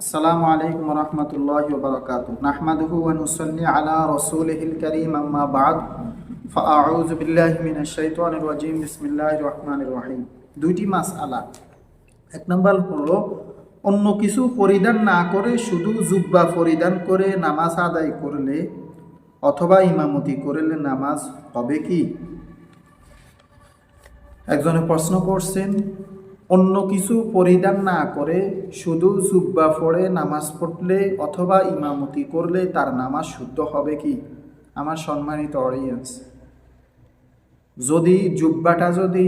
আসসালামু আলাইকুম রহমতুল্লাহি ওয়া বারাকাতুহু নাহমাদুহু ওয়া নুসাল্লি আলা রাসূলিহিল কারীম আম্মা বা'দ ফাআউযু বিল্লাহি মিনাশ শাইতানির রাজীম বিসমিল্লাহির রহমানির রহিম। দুইটি মাসআলা। এক নম্বর হলো অন্য কিছু পরিধান না করে শুধু জুব্বা পরিধান করে নামাজ আদায় করলে অথবা ইমামতি করলে নামাজ হবে কি? একজনে প্রশ্ন করছেন, অন্য কিছু পরিধান না করে শুধু জুব্বা পরে নামাজ পড়লে অথবা ইমামতি করলে তার নামাজ শুদ্ধ হবে কি? আমার সম্মানিত অডিয়েন্স, যদি জুব্বাটা যদি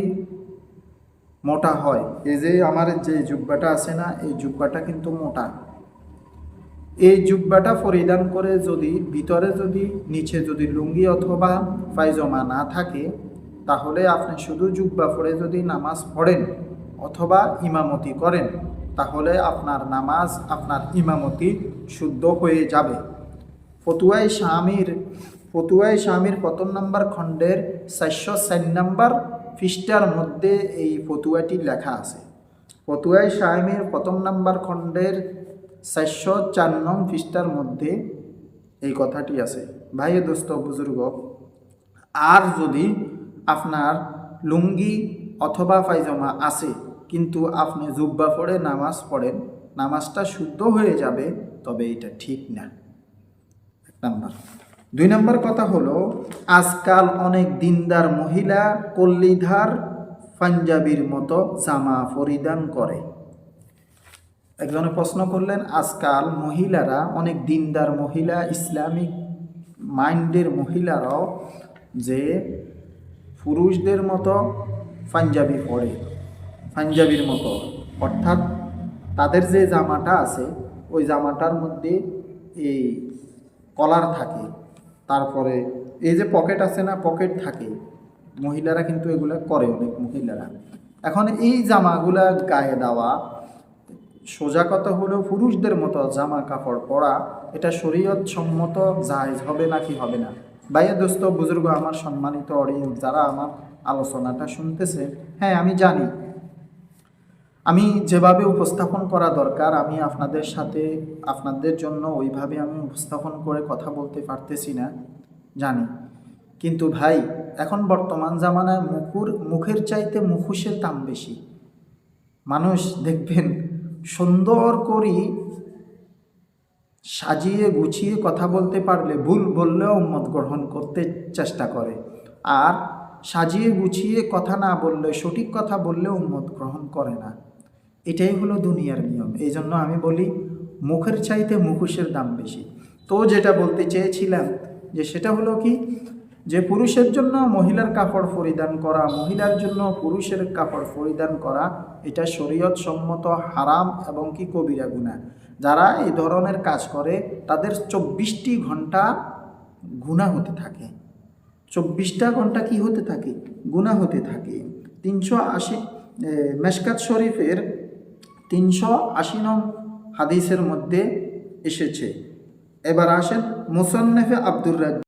মোটা হয়, এই যে আমার যে জুব্বাটা আছে না, এই জুব্বাটা কিন্তু মোটা। এই জুব্বাটা পরিধান করে যদি ভিতরে যদি নিচে যদি লুঙ্গি অথবা পায়জামা না থাকে, তাহলে আপনি শুধু জুব্বা পরে যদি নামাজ পড়েন অথবা ইমামতি করেন, তাহলে আপনার নামাজ আপনার ইমামতি শুদ্ধ হয়ে যাবে। ফতুয়ায়ে শামির প্রথম নম্বর খণ্ডের 404 নম্বর পৃষ্ঠার মধ্যে এই ফতুয়াটি লেখা আছে। ফতুয়ায়ে শামির প্রথম নম্বর খণ্ডের 404 নং পৃষ্ঠার মধ্যে এই কথাটি আছে। ভাই দোস্ত বুজুর্গ, আর যদি আপনার লুঙ্গি অথবা পায়জামা আছে কিন্তু আপনি জুব্বা পরে নামাজ পড়েন, নামাজটা শুদ্ধ হয়ে যাবে, তবে এটা ঠিক না। এক নাম্বার। দুই নম্বর কথা হলো, আজকাল অনেক দিনদার মহিলা কল্লিধার পাঞ্জাবির মতো জামা পরিধান করে। একজনে প্রশ্ন করলেন, আজকাল মহিলারা অনেক দিনদার মহিলা, ইসলামিক মাইন্ডের মহিলারাও যে পুরুষদের মতো পাঞ্জাবি পরে, পাঞ্জাবির মতো, অর্থাৎ তাদের যে জামাটা আছে ওই জামাটার মধ্যে এই কলার থাকে, তারপরে এই যে পকেট আছে না, পকেট থাকে। মহিলারা কিন্তু এগুলো করে, অনেক মহিলারা। এখন এই জামাগুলা গায়ে দেওয়া, সোজা কথা হলো পুরুষদের মতো জামা কাপড় পরা, এটা শরীয়ত সম্মত জায়েজ হবে নাকি হবে না? ভাইয়া দোস্ত বুজুর্গ, আমার সম্মানিত অডিয়েন্স যারা আমার আলোচনাটা শুনতেছে, হ্যাঁ আমি জানি আমি যেভাবে উপস্থাপন করা দরকার আমি আপনাদের সাথে আপনাদের জন্য ওইভাবে আমি উপস্থাপন করে কথা বলতে পারতেছি না, জানি। কিন্তু ভাই, এখন বর্তমান জামানায় মুখের চাইতে মুখোশের দাম বেশি। মানুষ দেখবেন সুন্দর করে সাজিয়ে গুছিয়ে কথা বলতে পারলে ভুল বললেও উম্মত গ্রহণ করতে চেষ্টা করে, আর সাজিয়ে গুছিয়ে কথা না বললে, সঠিক কথা বললেও উম্মত গ্রহণ করে না। এটাই হলো দুনিয়ার নিয়ম। এই জন্য আমি বলি, মুখের চাইতে মুখোশের দাম বেশি। তো যেটা বলতে চেয়েছিলাম যে সেটা হলো কি, যে পুরুষের জন্য মহিলার কাপড় পরিধান করা, মহিলার জন্য পুরুষের কাপড় পরিধান করা, এটা শরীয়ত সম্মত হারাম এবং কি কবিরা গুনাহ। যারা এই ধরনের কাজ করে তাদের 24টি ঘন্টা গুনাহ হতে থাকে। 24টা ঘন্টা কি হতে থাকে? গুনাহ হতে থাকে। 380 মেশকাত শরীফের 380 নং হাদিসের মধ্যে এসেছে। এবার আসেন মুসান্নেফে আব্দুর রাজ্জাক।